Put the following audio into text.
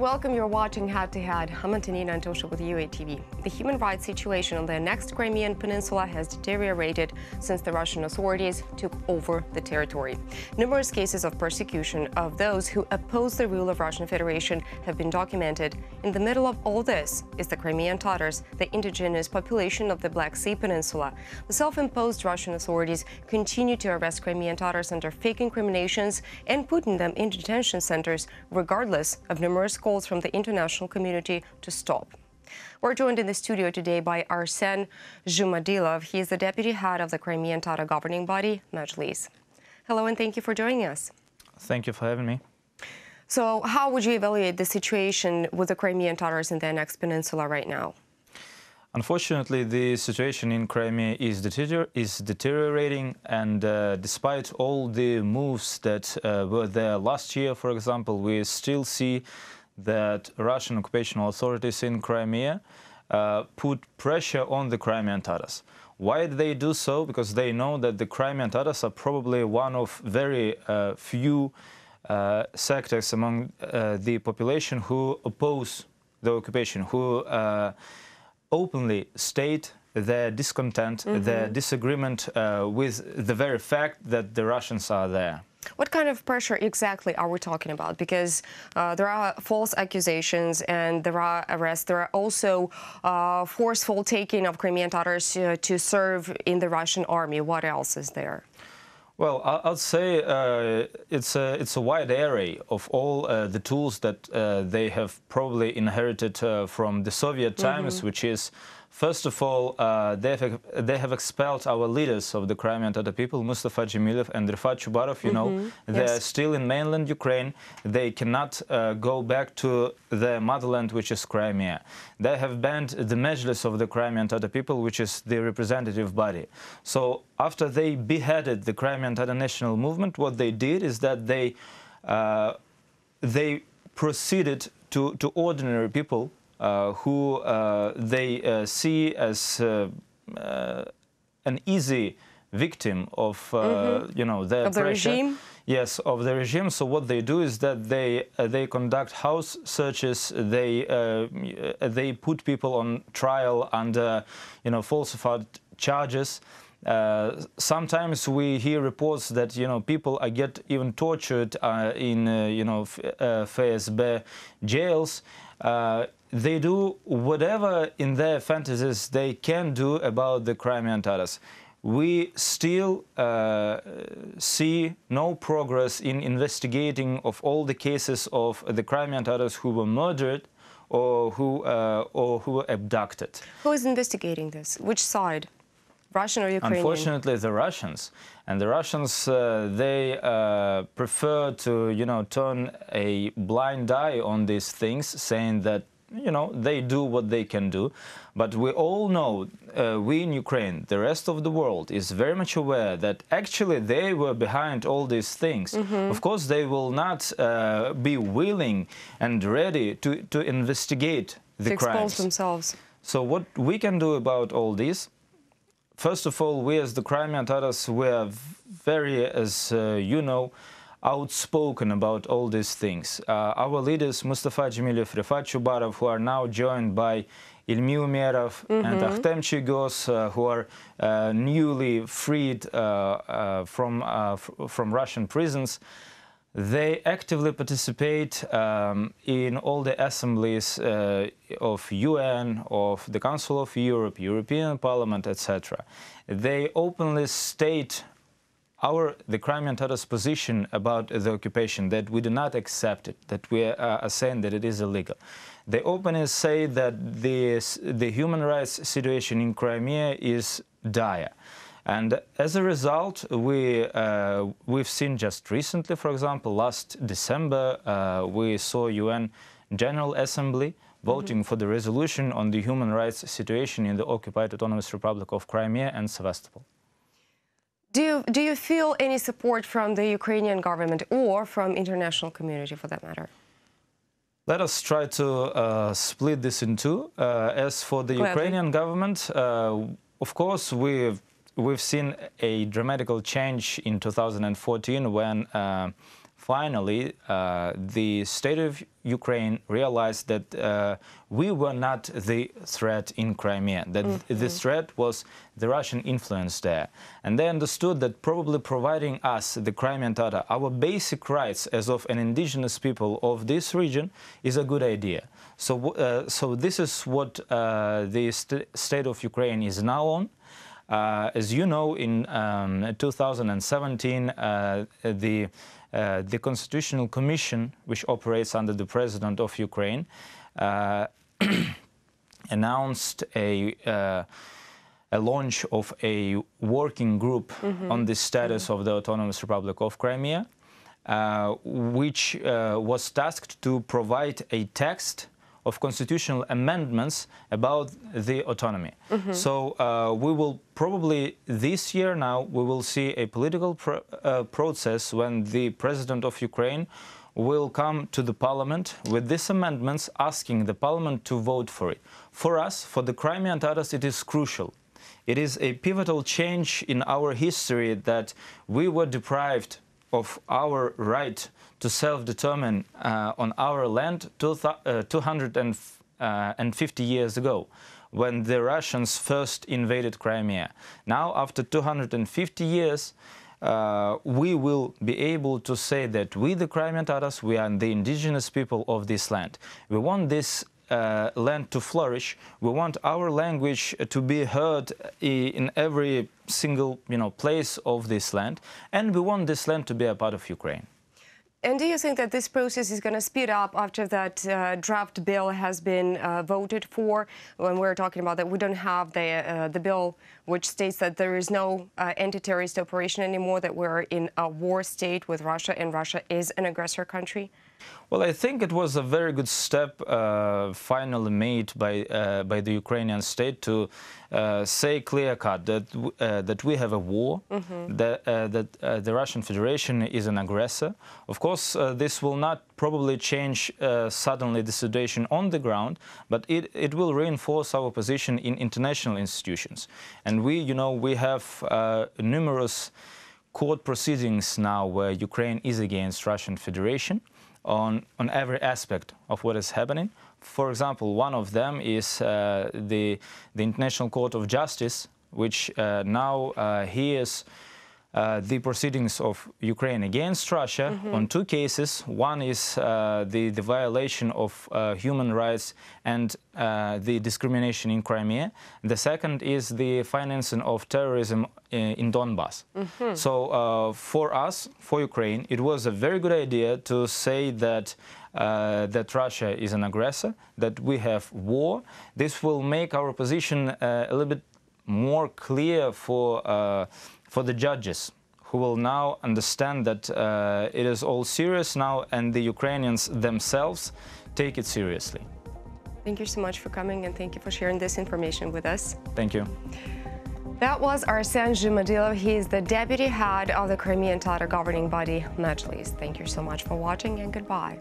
welcome. You're watching Head to Head. I'm Antonina Antosha with UATV. The human rights situation on the annexed Crimean Peninsula has deteriorated since the Russian authorities took over the territory. Numerous cases of persecution of those who oppose the rule of Russian Federation have been documented. In the middle of all this is the Crimean Tatars, the indigenous population of the Black Sea Peninsula. The self-imposed Russian authorities continue to arrest Crimean Tatars under fake incriminations and putting them in detention centers, regardless of numerous calls from the international community to stop. We're joined in the studio today by Arsen Zhumadilov. He is the deputy head of the Crimean Tatar governing body, Mejlis. Hello, and thank you for joining us. Thank you for having me. So how would you evaluate the situation with the Crimean Tatars in the annexed peninsula right now? Unfortunately, the situation in Crimea is deteriorating, and despite all the moves that were there last year, for example, we still see that Russian occupational authorities in Crimea put pressure on the Crimean Tatars. Why do they do so? Because they know that the Crimean Tatars are probably one of very few sectors among the population who oppose the occupation, who openly state their discontent, their disagreement with the very fact that the Russians are there. What kind of pressure exactly are we talking about? Because there are false accusations and there are arrests. There are also forceful taking of Crimean Tatars to serve in the Russian army. What else is there? Well, I'd say it's a wide array of all the tools that they have probably inherited from the Soviet times, which is, first of all, they have expelled our leaders of the Crimean Tatar people, Mustafa Dzhemilev and Chubarov. You know, they're still in mainland Ukraine. They cannot go back to their motherland, which is Crimea. They have banned the Mejlis of the Crimean Tatar people, which is the representative body. So after they beheaded the Crimean Tatar national movement, what they did is that they proceeded to ordinary people who they see as an easy victim of you know, their pressure. Regime? Yes, of the regime. So what they do is that they conduct house searches. They put people on trial under, you know, falsified charges. Sometimes we hear reports that, you know, people get even tortured in you know, FSB jails. They do whatever in their fantasies they can do about the Crimean Tatars. We still see no progress in investigating of all the cases of the Crimean Tatars who were murdered or who were abducted. Who is investigating this? Which side? Russian or Ukrainian? Unfortunately, the Russians. And the Russians, they prefer to, you know, turn a blind eye on these things, saying that, you know, they do what they can do. But we all know, we in Ukraine, the rest of the world is very much aware that actually they were behind all these things. Of course, they will not be willing and ready to investigate the crimes. Expose themselves. So what we can do about all this? First of all, we as the Crimean Tatars, we are very, as you know, outspoken about all these things. Our leaders, Mustafa Dzhemilev, Chubarov, who are now joined by Umerov and Arsen Chyigoz, who are newly freed from Russian prisons, they actively participate in all the assemblies of UN, of the Council of Europe, European Parliament, etc. They openly state the Crimean Tatars' position about the occupation, that we do not accept it, that we are saying that it is illegal. They openly say that the human rights situation in Crimea is dire. And as a result, we've seen just recently, for example, last December, we saw UN General Assembly voting for the resolution on the human rights situation in the occupied Autonomous Republic of Crimea and Sevastopol. Do you feel any support from the Ukrainian government or from international community, for that matter? Let us try to split this in two. As for the Ukrainian government, of course, we've seen a dramatical change in 2014 when finally, the state of Ukraine realized that we were not the threat in Crimea, that the threat was the Russian influence there. And they understood that probably providing us, the Crimean Tatar, our basic rights as of an indigenous people of this region is a good idea. So this is what the state of Ukraine is now on. As you know, in 2017, the Constitutional Commission, which operates under the President of Ukraine, announced a launch of a working group on the status of the Autonomous Republic of Crimea, which was tasked to provide a text of constitutional amendments about the autonomy. So we will probably this year now, we will see a political process when the President of Ukraine will come to the parliament with these amendments, asking the parliament to vote for it. For us, for the Crimean Tatars, it is crucial. It is a pivotal change in our history that we were deprived of our right to self-determine on our land 250 years ago, when the Russians first invaded Crimea. Now, after 250 years, we will be able to say that we, the Crimean Tatars, we are the indigenous people of this land. We want this land to flourish. We want our language to be heard in every single place of this land, and we want this land to be a part of Ukraine. And do you think that this process is going to speed up after that draft bill has been voted for? When we're talking about that, we don't have the bill which states that there is no anti-terrorist operation anymore, that we're in a war state with Russia, and Russia is an aggressor country? Well, I think it was a very good step finally made by the Ukrainian state to say clear-cut that we have a war, that the Russian Federation is an aggressor. Of course, this will not probably change suddenly the situation on the ground, but it will reinforce our position in international institutions. And we have numerous court proceedings now where Ukraine is against Russian Federation on every aspect of what is happening. For example, one of them is the International Court of Justice, which now hears the proceedings of Ukraine against Russia on two cases. One is the violation of human rights and the discrimination in Crimea. The second is the financing of terrorism in Donbass. So for us, for Ukraine, it was a very good idea to say that that Russia is an aggressor, that we have war. This will make our position a little bit more clear for the judges, who will now understand that it is all serious now, and the Ukrainians themselves take it seriously. Thank you so much for coming, and thank you for sharing this information with us. Thank you. That was Arsen Zhumadilov. He is the deputy head of the Crimean Tatar governing body, Mejlis. Thank you so much for watching, and goodbye.